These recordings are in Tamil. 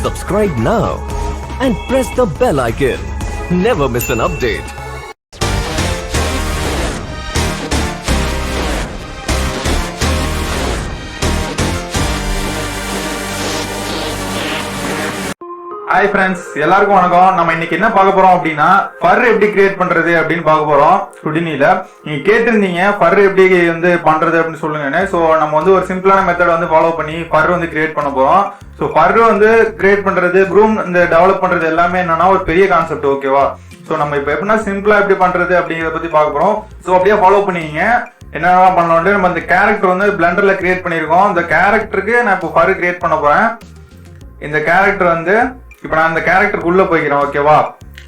Subscribe now and press the bell icon. Never miss an update. Hi friends, எல்லாருக்கும் வணக்கம். நம்ம இன்னைக்கு என்ன பார்க்க போறோம் அப்படின்னா, ஃபர் எப்படி கிரியேட் பண்றது அப்படின்னு பார்க்க போறோம். ஹுடினில நீங்க கேட்டிருந்தீங்க ஃபர் எப்படி வந்து பண்றது அப்படின்னு சொல்லுங்க. ஸோ நம்ம வந்து ஒரு சிம்பிளான மெத்தட் வந்து ஃபாலோ பண்ணி ஃபர் வந்து கிரியேட் பண்ண போறோம். ஸோ ஃபர் வந்து கிரியேட் பண்றது, ப்ரூம் இந்த டெவலப் பண்றது எல்லாமே என்னன்னா ஒரு பெரிய கான்செப்ட், ஓகேவா? ஸோ நம்ம இப்போ எப்படின்னா சிம்பிளா எப்படி பண்றது அப்படிங்கிறத பத்தி பார்க்க போறோம். ஸோ அப்படியே ஃபாலோ பண்ணிங்க. என்னென்ன பண்ணலாம், நம்ம இந்த கேரக்டர் வந்து பிளெண்டர்ல கிரியேட் பண்ணிருக்கோம். இந்த கேரக்டருக்கு நான் இப்போ ஃபர் கிரியேட் பண்ண போறேன். இந்த கேரக்டர் வந்து இப்ப நான் இந்த கேரக்டருக்குள்ள போய்க்கிறேன், ஓகேவா?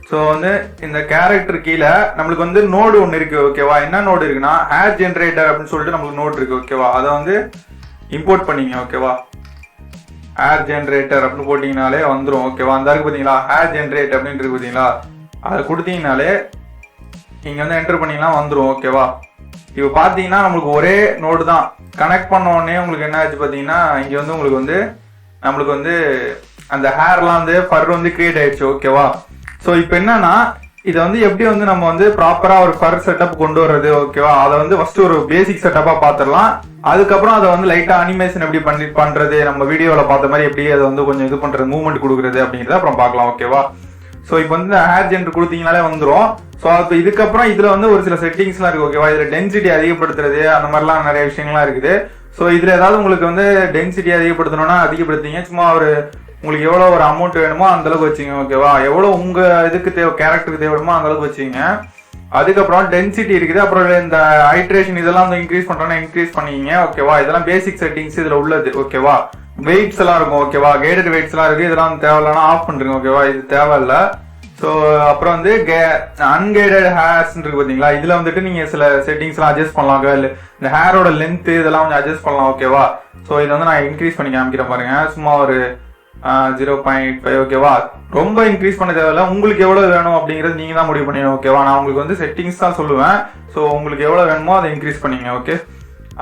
சோ வந்து இந்த கேரக்டர் கீழே நம்மளுக்கு வந்து நோடு ஒன்னு இருக்கு, ஓகேவா? என்ன நோடு இருக்குன்னா ஹேர் ஜெனரேட்டர் அப்படின்னு சொல்லிட்டு நம்மளுக்கு நோடு இருக்கு, ஓகேவா? அதை வந்து இம்போர்ட் பண்ணிங்க, ஓகேவா? ஹேர் ஜெனரேட்டர் அப்படின்னு போட்டீங்கனாலே வந்துடும், ஓகேவா? அந்த இருக்கு பாத்தீங்களா, ஹேர் ஜெனரேட் அப்படின்னு இருக்கு பாத்தீங்களா, அதை கொடுத்தீங்கனாலே நீங்க வந்து என்டர் பண்ணீங்கன்னா வந்துடும், ஓகேவா? இப்போ பாத்தீங்கன்னா நம்மளுக்கு ஒரே நோடு தான். கனெக்ட் பண்ண உடனே உங்களுக்கு என்ன ஆச்சு பாத்தீங்கன்னா, இங்க வந்து உங்களுக்கு வந்து நம்மளுக்கு வந்து அந்த ஹேர்லாம் வந்து ஃபர் வந்து கிரியேட் ஆயிடுச்சு, ஓகேவா? ஸோ இப்போ என்னன்னா இதை வந்து எப்படி வந்து நம்ம வந்து ப்ராப்பரா ஒரு ஃபர் செட்டப் கொண்டு வர்றது, ஓகேவா? அதை வந்து ஃபர்ஸ்ட் ஒரு பேசிக் செட்டப்பா பாத்துடலாம். அதுக்கப்புறம் அதை வந்து லைட்டா அனிமேஷன் எப்படி பண்றது, நம்ம வீடியோல பார்த்த மாதிரி எப்படி அதை வந்து கொஞ்சம் இது பண்றது, மூவ்மெண்ட் கொடுக்குறது அப்படிங்கிறத அப்புறம் பார்க்கலாம், ஓகேவா? ஸோ இப்போ வந்து ஹேர் ஜென்டர் கொடுத்தீங்கனாலே வந்துடும். ஸோ அப்போ இதுக்கப்புறம் இதுல வந்து ஒரு சில செட்டிங்ஸ்லாம் இருக்கு, ஓகேவா? இதுல டென்சிட்டி அதிகப்படுத்துறது அந்த மாதிரிலாம் நிறைய விஷயங்கள்லாம் இருக்குது. ஸோ இதுல ஏதாவது உங்களுக்கு வந்து டென்சிட்டி அதிகப்படுத்தணும்னா அதிகப்படுத்திங்க. சும்மா ஒரு உங்களுக்கு எவ்வளவு ஒரு அமௌண்ட் வேணுமோ அந்த அளவுக்கு வச்சுங்க, ஓகேவா? எவ்வளவு உங்க இதுக்கு தேவை, கேரக்டருக்கு தேவைப்படுமோ அந்த அளவுக்கு வச்சுங்க. அதுக்கப்புறம் டென்சிட்டி இருக்குது. அப்புறம் இந்த ஹைட்ரேஷன் இதெல்லாம் வந்து இன்க்ரீஸ் பண்றோம்னா இன்க்ரீஸ் பண்ணிங்க, ஓகேவா? இதெல்லாம் பேசிக் செட்டிங்ஸ் இதுல உள்ளது, ஓகேவா? வெயிட்ஸ் எல்லாம் இருக்கும், ஓகேவா? கைடட் வெயிட்ஸ் எல்லாம் இருக்கு. இதெல்லாம் தேவையில்லைன்னா ஆஃப் பண்றீங்க, ஓகேவா? இது தேவையில்ல. ஸோ அப்புறம் வந்து அன்கைடட் ஹேர்ஸ் இருக்கு பாத்தீங்களா, இதுல வந்துட்டு நீங்க சில செட்டிங்ஸ் எல்லாம் அட்ஜஸ்ட் பண்ணலாம். இந்த ஹேரோட லென்த் இதெல்லாம் கொஞ்சம் அட்ஜஸ்ட் பண்ணலாம், ஓகேவா? ஸோ இதை வந்து நான் இன்க்ரீஸ் பண்ணி காமிக்கிறேன் பாருங்க. சும்மா ஒரு 0.5, ஓகேவா? ரொம்ப இன்க்ரீஸ் பண்ண தேவையில்ல. உங்களுக்கு எவ்வளவு வேணும் அப்படிங்கிறது நீங்க தான் முடிவு பண்ணீங்க, ஓகேவா? நான் உங்களுக்கு வந்து செட்டிங்ஸ் தான் சொல்லுவேன். ஸோ உங்களுக்கு எவ்வளவு வேணுமோ அதை இன்க்ரீஸ் பண்ணீங்க, ஓகே?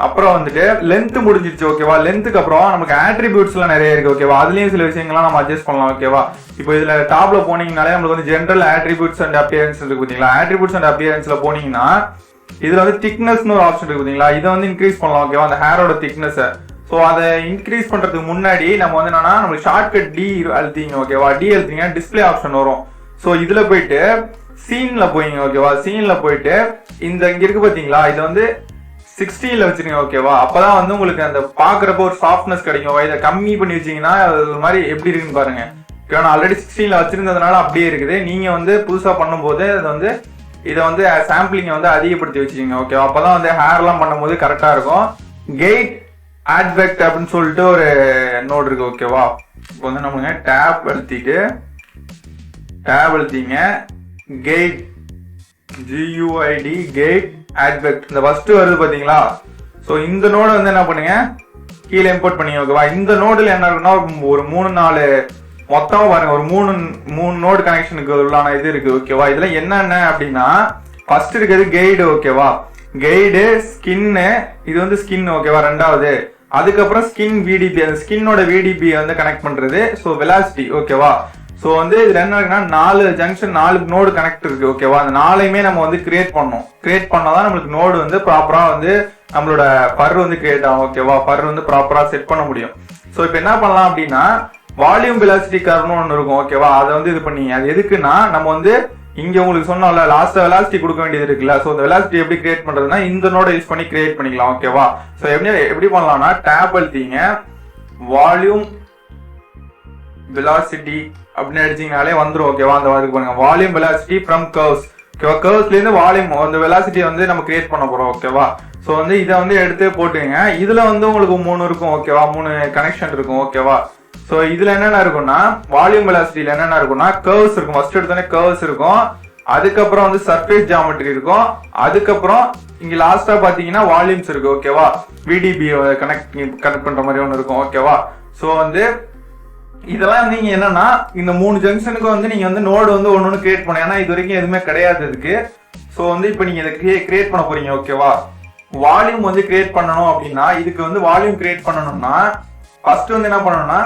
அப்புறம் வந்துட்டு லென்த் முடிஞ்சிருச்சு, ஓகேவா? லென்த்துக்கு அப்புறம் நமக்கு ஆட்ரிபியூட்ஸ் எல்லாம் நிறைய இருக்கு, ஓகேவா? அதுலயும் சில விஷயங்கள்லாம் நம்ம அட்ஜஸ்ட் பண்ணலாம், ஓகேவா? இப்போ இதுல டாப்ல போனீங்கனாலே நம்மளுக்கு வந்து ஜென்ரல் ஆட்ரிபியூட்ஸ் அண்ட் அப்பியரன்ஸ் இருக்கு பாத்தீங்களா. ஆட்ரிபியூட்ஸ் அண்ட் அப்பியரன்ஸ்ல போனீங்கன்னா இதுல வந்து திக்னஸ்னு ஒரு ஆப்ஷன் இருக்கு பாத்தீங்களா, இதை வந்து இன்க்ரீஸ் பண்ணலாம், ஓகேவா? அந்த ஹேரோட திக்னஸ். ஸோ அதை இன்க்ரீஸ் பண்றதுக்கு முன்னாடி நம்ம வந்து என்னன்னா நம்மளுக்கு ஷார்ட்கட் டி அழுத்திங்க, ஓகேவா? டி அழுத்திங்க டிஸ்பிளே ஆப்ஷன் வரும். ஸோ இதுல போயிட்டு சீன்ல போயிங்க, ஓகேவா? சீன்ல போயிட்டு இந்த இங்க இருக்கு பாத்தீங்களா, இது வந்து 60ல வச்சிருங்க, ஓகேவா? அப்பதான் வந்து உங்களுக்கு அந்த பாக்குறப்ப ஒரு சாஃப்ட்னஸ் கிடைக்கும். இதை கம்மி பண்ணி வச்சீங்கன்னா ஒரு மாதிரி எப்படி இருக்குன்னு பாருங்க. நான் ஆல்ரெடி 16ல வச்சிருந்ததுனால அப்படியே இருக்குது. நீங்க வந்து புதுசா பண்ணும்போது அது வந்து இதை வந்து சாம்பிளிங்க வந்து அதிகப்படுத்தி வச்சுக்கோங்க, ஓகேவா? அப்பதான் வந்து ஹேர் எல்லாம் பண்ணும்போது கரெக்டா இருக்கும். கெயிட் ஆட்வெக்ட் அப்படின்னு சொல்லிட்டு ஒரு நோட் இருக்கு, ஓகேவா? இப்போ வந்து நம்ம டேப் அழுத்திங்க கெயிட் GUID கெயிட் ஆட்வெக்ட் இந்த ஃபர்ஸ்ட் வருது பாத்தீங்களா. ஸோ இந்த நோடு வந்து என்ன பண்ணுங்க, கீழே இம்போர்ட் பண்ணீங்க, ஓகேவா? இந்த நோடுல என்ன இருக்குன்னா ஒரு 3-4 மொத்தமா பாருங்க, ஒரு மூணு நோடு கனெக்ஷனுக்கு உள்ளான இது இருக்கு, ஓகேவா? இதுல என்னென்ன அப்படின்னா ஃபர்ஸ்ட் இருக்கிறது கெய்டு, ஓகேவா? கெய்டு, ஸ்கின்னு, இது வந்து ஸ்கின், ஓகேவா? ரெண்டாவது. அதுக்கப்புறம் ஸ்கின் VDP, அந்த ஸ்கின்னோட VDP வந்து கனெக்ட் பண்றது. ஸோ வெலாசிட்டி, ஓகேவா? ஸோ வந்து இதுல என்ன இருக்குன்னா 4 ஜங்ஷன் 4 நோடு கனெக்ட் இருக்கு, ஓகேவா? அந்த 4ஐயுமே நம்ம வந்து கிரியேட் பண்ணணும். கிரியேட் பண்ணாதான் நம்மளுக்கு நோடு வந்து ப்ராப்பரா வந்து நம்மளோட ஃபர் வந்து கிரியேட் ஆகும், ஓகேவா? ஃபர் வந்து ப்ராப்பரா செட் பண்ண முடியும். ஸோ இப்போ என்ன பண்ணலாம் அப்படின்னா வால்யூம் வெலாசிட்டி கர்வ்னு ஒன்று இருக்கும், ஓகேவா? அதை வந்து இது பண்ணி அது எதுக்குன்னா நம்ம வந்து இங்க உங்களுக்கு சொன்னோம்ல லாஸ்ட் வெலாசிட்டி கொடுக்க வேண்டியது இருக்குல்ல. ஸோ இந்த வெலாசிட்டி எப்படி கிரியேட் பண்றதுன்னா இந்த நோட யூஸ் பண்ணி கிரியேட் பண்ணிக்கலாம், ஓகேவா? ஸோ எப்படி பண்ணலாம்னா டேப் அழுத்திங்க வால்யூம் வெலாசிட்டி அப்படின்னு அடிச்சீங்கனாலே வந்துடும், ஓகேவா? அந்த மாதிரி பண்ணுங்க வால்யூம் வெலாசிட்டி ஃப்ரம் கர்வ்ஸ், ஓகேவா? கர்வ்ஸ்ல இருந்து வால்யூம் அந்த வெலாசிட்டியை வந்து நம்ம கிரியேட் பண்ண போறோம், ஓகேவா? ஸோ வந்து இதை வந்து எடுத்து போட்டுங்க. இதுல வந்து உங்களுக்கு 3 இருக்கும், ஓகேவா? 3 கனெக்ஷன் இருக்கும், ஓகேவா? ஸோ இதுல என்னென்ன இருக்கும்னா வால்யூம் வெலாசிட்டியில என்னென்ன இருக்கும்னா கர்வ்ஸ் இருக்கும். ஃபர்ஸ்ட் எடுத்தோடனே கர்வ்ஸ் இருக்கும். அதுக்கப்புறம் வந்து சர்ஃபேஸ் ஜியாமெட்ரி இருக்கும். அதுக்கப்புறம் இங்க லாஸ்டா பாத்தீங்கன்னா வால்யூம்ஸ் இருக்கு, ஓகேவா? VDP கனெக்ட் பண்ற மாதிரி ஒன்று இருக்கும், ஓகேவா? ஸோ வந்து இதெல்லாம் நீங்க என்னன்னா இந்த 3 ஜங்ஷனுக்கு வந்து நீங்க வந்து நோடு வந்து ஒன்னு கிரியேட் பண்ண, ஏன்னா இது வரைக்கும் எதுவுமே கிடையாது இதுக்கு. ஸோ வந்து இப்போ நீங்க இதை கிரியேட் பண்ண போறீங்க, ஓகேவா? வால்யூம் வந்து கிரியேட் பண்ணணும் அப்படின்னா இதுக்கு வந்து வால்யூம் கிரியேட் பண்ணணும்னா ஃபர்ஸ்ட் வந்து என்ன பண்ணணும்னா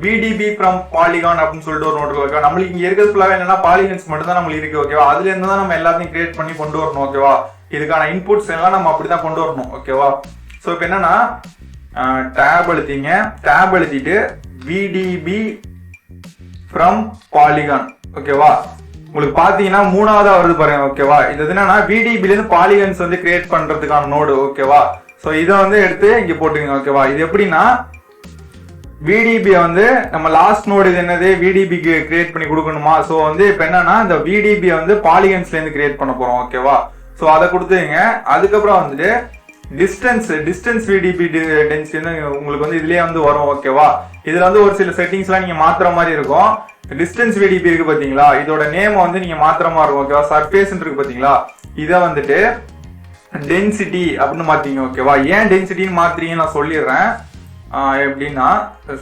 விடிபி ஃப்ரம் பாலிகான் அப்படின்னு சொல்லிட்டு ஒரு நோட் இருக்கு ஓகேவா. நம்மளுக்கு இங்க இருக்கிறது ஃபுல்லாவே என்னன்னா பாலிகன்ஸ் மட்டும் தான் நம்மளுக்கு இருக்கு ஓகேவா. அதுல இருந்து தான் நம்ம எல்லாத்தையும் கிரியேட் பண்ணி கொண்டு வரணும் ஓகேவா. இதுக்கான இன்புட்ஸ் எல்லாம் நம்ம அப்படிதான் கொண்டு வரணும் ஓகேவா. ஸோ இப்போ என்னன்னா டேப் அழுத்திங்க, டேப் அழுத்திட்டு விடிபி ஃப்ரம் பாலிகான் ஓகேவா. உங்களுக்கு பாத்தீங்கன்னா மூணாவதா வருது பாருங்க ஓகேவா. இது என்னன்னா விடிபில இருந்து பாலிகன்ஸ் வந்து கிரியேட் பண்றதுக்கான நோடு ஓகேவா. ஸோ இதை வந்து எடுத்து இங்க போட்டுங்க ஓகேவா. இது எப்படின்னா விடிபி வந்து நம்ம லாஸ்ட் நோடு இது என்னது விடிபிக்கு கிரியேட் பண்ணி கொடுக்கணுமா. ஸோ வந்து இப்போ என்னன்னா இந்த விடிபி வந்து பாலிகன்ஸ்ல இருந்து கிரியேட் பண்ண போறோம் ஓகேவா. ஸோ அதை கொடுத்துங்க. அதுக்கப்புறம் வந்துட்டு டிஸ்டன்ஸ் விடிபி டென்சிட்டி வந்து உங்களுக்கு வந்து இதுலயே வந்து வரும் ஓகேவா. இதுல வந்து ஒரு சில செட்டிங்ஸ் எல்லாம் நீங்க மாத்துற மாதிரி இருக்கும். டிஸ்டன்ஸ் விடிபி இருக்கு பாத்தீங்களா, இதோட நேம் வந்து நீங்க மாத்திர மாதிரி இருக்கும் ஓகேவா. சர்ஃபேஸ் இருக்கு பாத்தீங்களா, இதை வந்துட்டு டென்சிட்டி அப்படின்னு மாத்தீங்க ஓகேவா. ஏன் டென்சிட்டின்னு மாத்திரீங்க நான் சொல்லிடுறேன். எப்படின்னா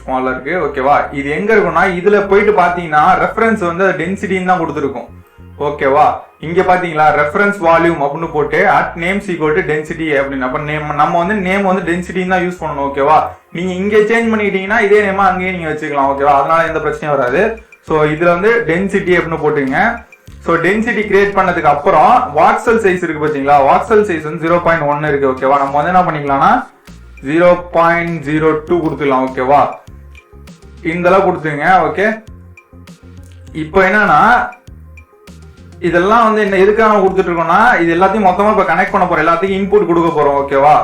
ஸ்மாலா இருக்கு ஓகேவா. இது எங்க இருக்கும்னா இதுல போயிட்டு பாத்தீங்கன்னா ரெஃபரன்ஸ் வந்து டென்சிட்டின்னு தான் கொடுத்துருக்கும் ஓகேவா. இங்க பாத்தீங்களா ரெஃபரன்ஸ் வால்யூம் அப்படின்னு போட்டு at names equal to density அப்படின்னு. அப்ப நம்ம வந்து நேம் வந்து டென்சிட்டின்னு தான் யூஸ் பண்ணணும் ஓகேவா. நீங்க இங்க சேஞ்ச் பண்ணிட்டீங்கன்னா இதே நேமா அங்கேயே நீங்க வச்சுக்கலாம் ஓகேவா. அதனால எந்த பிரச்சனையும் வராது. ஸோ இதுல வந்து டென்சிட்டி அப்படின்னு போட்டுங்க. ஸோ டென்சிட்டி கிரியேட் பண்ணதுக்கு அப்புறம் வாக்சல் சைஸ் இருக்கு பாத்தீங்களா, வாக்சல் சைஸ் வந்து 0.1 இருக்கு ஓகேவா. நம்ம வந்து என்ன பண்ணிக்கலாம்னா 0.02 கொடுத்துக்கலாம் ஓகேவா. இந்த அளவு கொடுத்துங்க ஓகே. இப்போ என்னன்னா இதெல்லாம் வந்து என்ன எதுக்காக நம்ம கொடுத்துட்டு இருக்கோம்னா இது எல்லாத்தையும் மொத்தமா இப்ப கனெக்ட் பண்ண போறோம், எல்லாத்தையும் இன்புட் கொடுக்க போறோம் ஓகேவா.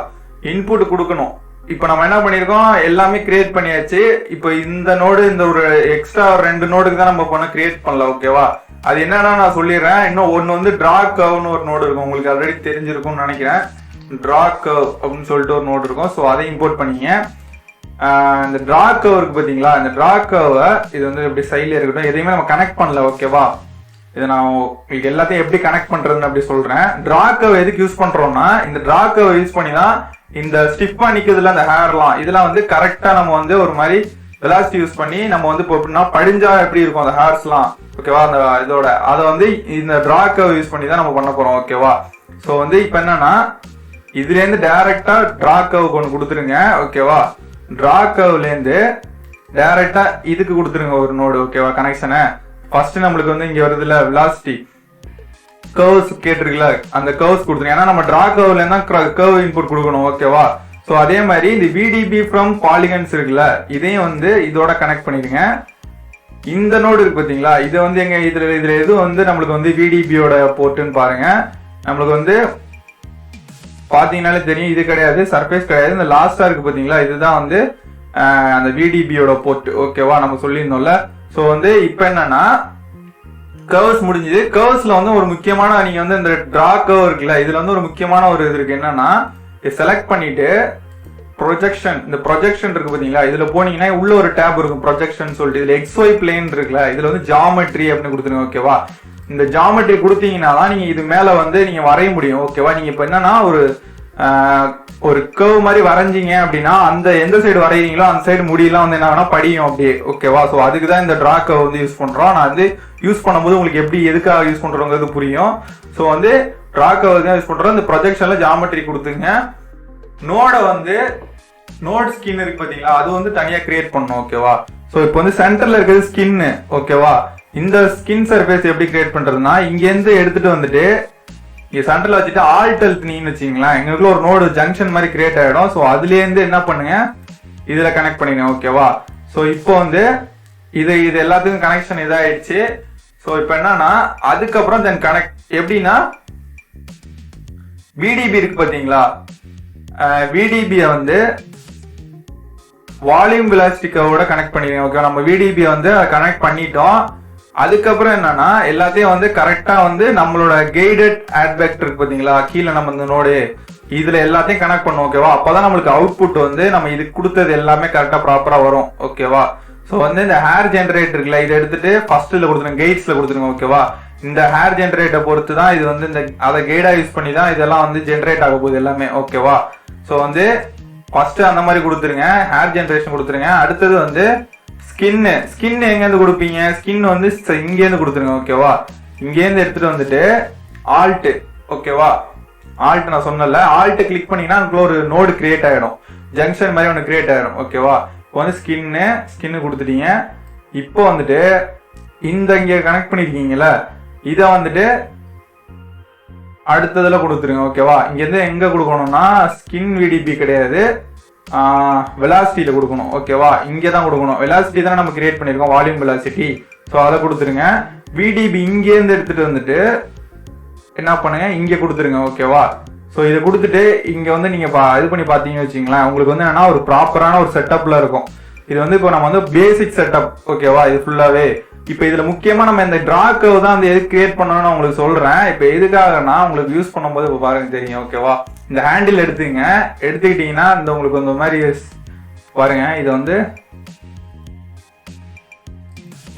இன்புட் கொடுக்கணும். இப்போ நம்ம என்ன பண்ணிருக்கோம், எல்லாமே கிரியேட் பண்ணியாச்சு. இப்போ இந்த நோடு இந்த ஒரு எக்ஸ்ட்ரா 2 நோடுக்கு தான் நம்ம பண்ண கிரியேட் பண்ணல ஓகேவா. அது என்னன்னா நான் சொல்லிடுறேன். இன்னும் ஒன்னு வந்து டிரா கர்வ்னு ஒரு நோடு இருக்கும், உங்களுக்கு ஆல்ரெடி தெரிஞ்சிருக்கும்னு நினைக்கிறேன். டிரா கர்வ் அப்படின்னு சொல்லிட்டு ஒரு நோடு இருக்கும். ஸோ அதை இம்போர்ட் பண்ணிங்க. இந்த டிரா கர்வ் இருக்கு பாத்தீங்களா, இந்த டிரா கர்வை இது வந்து எப்படி சைட்ல இருக்கட்டும், எதையுமே நம்ம கனெக்ட் பண்ணல ஓகேவா. இதை நான் உங்களுக்கு எல்லாத்தையும் எப்படி கனெக்ட் பண்றதுன்னு அப்படி சொல்றேன். டிரா கர்வ் எதுக்கு யூஸ் பண்றோம்னா இந்த டிரா கர்வ் யூஸ் பண்ணி தான் இந்த ஸ்டிஃபா நிக்கிறதுல அந்த ஹேர்லாம் இதெல்லாம் வந்து கரெக்டா நம்ம வந்து ஒரு மாதிரி வெலாசிட்டி யூஸ் பண்ணி நம்ம வந்து இப்போ எப்படின்னா படிஞ்சா எப்படி இருக்கும் அந்த ஹேர்ஸ்லாம் ஓகேவா. அந்த இதோட அதை வந்து இந்த டிரா கர்வ் யூஸ் பண்ணி தான் நம்ம பண்ண போறோம் ஓகேவா. ஸோ வந்து இப்போ என்னன்னா இதுல இருந்து டைரக்டா டிரா கர்வ் ஒன்று கொடுத்துருங்க ஓகேவா. டிரா கர்வ்ல இருந்து டைரக்டா இதுக்கு கொடுத்துருங்க ஒரு நோடு ஓகேவா கனெக்ஷனை. ஃபர்ஸ்ட் நம்மளுக்கு வந்து இங்க வருதுல வெலாசிட்டி கர்வ்ஸ் கேட்டிருக்குல, அந்த கர்வ்ஸ் கொடுத்துருங்க. ஏன்னா நம்ம டிரா கர்வ்ல இருந்தா கர்வ் இன்புட் கொடுக்கணும் ஓகேவா. ஸோ அதே மாதிரி இந்த விடிபி ஃப்ரம் பாலிகன்ஸ் இருக்குல்ல, இதையும் வந்து இதோட கனெக்ட் பண்ணிடுங்க. இந்த நோடு இருக்கு பாத்தீங்களா, இது வந்து எங்க இதுல எது வந்து நம்மளுக்கு வந்து விடிபியோட போர்ட்டுன்னு பாருங்க. நம்மளுக்கு வந்து பாத்தீங்கன்னாலே தெரியும், இது கிடையாது, சர்ஃபேஸ் கிடையாது. இந்த லாஸ்டா இருக்கு பாத்தீங்களா, இதுதான் வந்து அந்த விடிபியோட போர்ட் ஓகேவா, நம்ம சொல்லியிருந்தோம்ல. ஸோ வந்து இப்போ என்னன்னா கர்வ்ஸ் முடிஞ்சது. கர்வ்ஸ்ல வந்து ஒரு முக்கியமான நீங்க வந்து இந்த டிரா கர்வ் இருக்குல்ல, இதுல வந்து ஒரு முக்கியமான ஒரு இது இருக்கு. என்னன்னா செலக்ட் பண்ணிட்டு ப்ரொஜெக்ஷன், இந்த ப்ரொஜெக்ஷன் இருக்கு பாத்தீங்களா, இதுல போனீங்கன்னா உள்ள ஒரு டேப் இருக்கும் ப்ரொஜெக்ஷன் சொல்லிட்டு. இதுல XY பிளேன் இருக்குல்ல, இதுல வந்து ஜாமெட்ரி அப்படின்னு கொடுத்துருங்க ஓகேவா. இந்த ஜாமெட்ரி கொடுத்தீங்கன்னா தான் நீங்க இது மேல வந்து நீங்க வரைய முடியும் ஓகேவா. நீங்க இப்ப என்னன்னா ஒரு கர்வ் மாதிரி வரைஞ்சிங்க அப்படின்னா அந்த எந்த சைடு வரைகிறீங்களோ அந்த சைடு முடியெல்லாம் வந்து என்ன படியும் அப்படியே ஓகேவா. ஸோ அதுக்கு தான் இந்த டிரா கர்வ் வந்து யூஸ் பண்றோம். நான் வந்து யூஸ் பண்ணும்போது உங்களுக்கு எப்படி எதுக்காக யூஸ் பண்றோங்கிறது புரியும். ஸோ வந்து டிரா கர்வ் தான் யூஸ் பண்றோம். இந்த ப்ரொஜெக்ஷன்ல ஜாமெட்ரி கொடுத்துங்க. நோட வந்து நோட் ஸ்கின் இருக்கு பாத்தீங்களா, அது வந்து தனியா கிரியேட் பண்ணணும் ஓகேவா. ஸோ இப்போ வந்து சென்டர்ல இருக்கிறது ஸ்கின் ஓகேவா. இந்த ஸ்கின் சர்ஃபேஸ் எப்படி கிரியேட் பண்றதுன்னா இங்க இருந்து எடுத்துட்டு வந்துட்டு இங்க சென்டர்ல வச்சுட்டு ஆல்ட் அழுத்தினீங்கன்னு வச்சுங்களேன், எங்களுக்குள்ள ஒரு நோடு ஜங்ஷன் மாதிரி கிரியேட் ஆயிடும். ஸோ அதுல இருந்து என்ன பண்ணுங்க, இதுல கனெக்ட் பண்ணிடுங்க ஓகேவா. ஸோ இப்போ வந்து இது எல்லாத்துக்கும் கனெக்ஷன் இதாயிடுச்சு. ஸோ இப்போ என்னன்னா அதுக்கப்புறம் தென் கனெக்ட் எப்படின்னா விடிபி இருக்கு பாத்தீங்களா, விடிபியை வந்து வால்யூம் வெலாசிட்டி கர்வோட கனெக்ட் பண்ணிடுங்க ஓகே. நம்ம விடிபியை வந்து கனெக்ட் பண்ணிட்டோம். அதுக்கப்புறம் என்னன்னா எல்லாத்தையும் வந்து கரெக்டா வந்து நம்மளோட கைடட் ஆட் வெக்டர் இருக்கு பாத்தீங்களா, கீழே நம்ம இந்த நோடு இதுல எல்லாத்தையும் கனெக்ட் பண்ணுவோம் ஓகேவா. அப்பதான் நம்மளுக்கு அவுட்புட் வந்து நம்ம இது கொடுத்தது எல்லாமே கரெக்டா ப்ராப்பரா வரும் ஓகேவா. ஸோ வந்து இந்த ஹேர் ஜென்ரேட்டர் இருக்குல்ல, இதை எடுத்துட்டு ஃபர்ஸ்ட்ல கொடுத்துருங்க, கைட்ஸ்ல கொடுத்துருங்க ஓகேவா. இந்த ஹேர் ஜென்ரேட்டர் பொறுத்து தான் இது வந்து இந்த அதை கைடா யூஸ் பண்ணி தான் இதெல்லாம் வந்து ஜென்ரேட் ஆக போகுது எல்லாமே ஓகேவா. ஸோ வந்து ஃபர்ஸ்ட் அந்த மாதிரி கொடுத்துருங்க, ஹேர் ஜென்ரேஷன் கொடுத்துருங்க. அடுத்தது வந்து ஸ்கின் எங்க இருந்து கொடுப்பீங்க, ஸ்கின் வந்து இங்க இருந்து கொடுத்துருங்க ஓகேவா. இங்க இருந்து எடுத்துட்டு வந்துட்டு ஆல்ட் ஓகேவா. ஆல்ட் நான் சொன்னல, ஆல்ட் கிளிக் பண்ணீங்கன்னா ஒரு நோடு கிரியேட் ஆயிடும், ஜங்ஷன் மாதிரி ஒன்று கிரியேட் ஆயிடும் ஓகேவா. இப்போ வந்து ஸ்கின்னு கொடுத்துட்டீங்க. இப்போ வந்துட்டு இந்த இங்கே கனெக்ட் பண்ணிருக்கீங்களா, இதை வந்துட்டு அடுத்ததுல கொடுத்துருங்க. ஓகேவா, இங்கேருந்து எங்க கொடுக்கணும்னா ஸ்கின் விடிபி கிடையாது, வெலாசிட்டியில கொடுக்கணும். ஓகேவா, இங்கே தான் கொடுக்கணும். வெலாசிட்டி தானே நம்ம கிரியேட் பண்ணியிருக்கோம், வால்யூம் வெலாசிட்டி. ஸோ அதை கொடுத்துருங்க. விடிபி இங்கேருந்து எடுத்துட்டு வந்துட்டு என்ன பண்ணுங்க, இங்கே கொடுத்துருங்க. ஓகேவா, ஸோ இதை கொடுத்துட்டு இங்கே வந்து நீங்கள் இது பண்ணி பார்த்தீங்கன்னு வச்சிங்களேன், உங்களுக்கு வந்து என்னன்னா ஒரு ப்ராப்பரான ஒரு செட்டப்ல இருக்கும். இது வந்து இப்போ நம்ம வந்து பேசிக் செட்டப். ஓகேவா, இது ஃபுல்லாகவே. இப்போ இதில் முக்கியமாக நம்ம இந்த ட்ரா கர்வ் தான் எது கிரியேட் பண்ணணும்னு நான் உங்களுக்கு சொல்கிறேன். இப்போ எதுக்காகனா உங்களுக்கு யூஸ் பண்ணும்போது இப்போ பாருங்க தெரியும். ஓகேவா, இந்த ஹேண்டில் எடுத்துக்கிட்டீங்கன்னா இந்த உங்களுக்கு இந்த மாதிரி பாருங்க, இது வந்து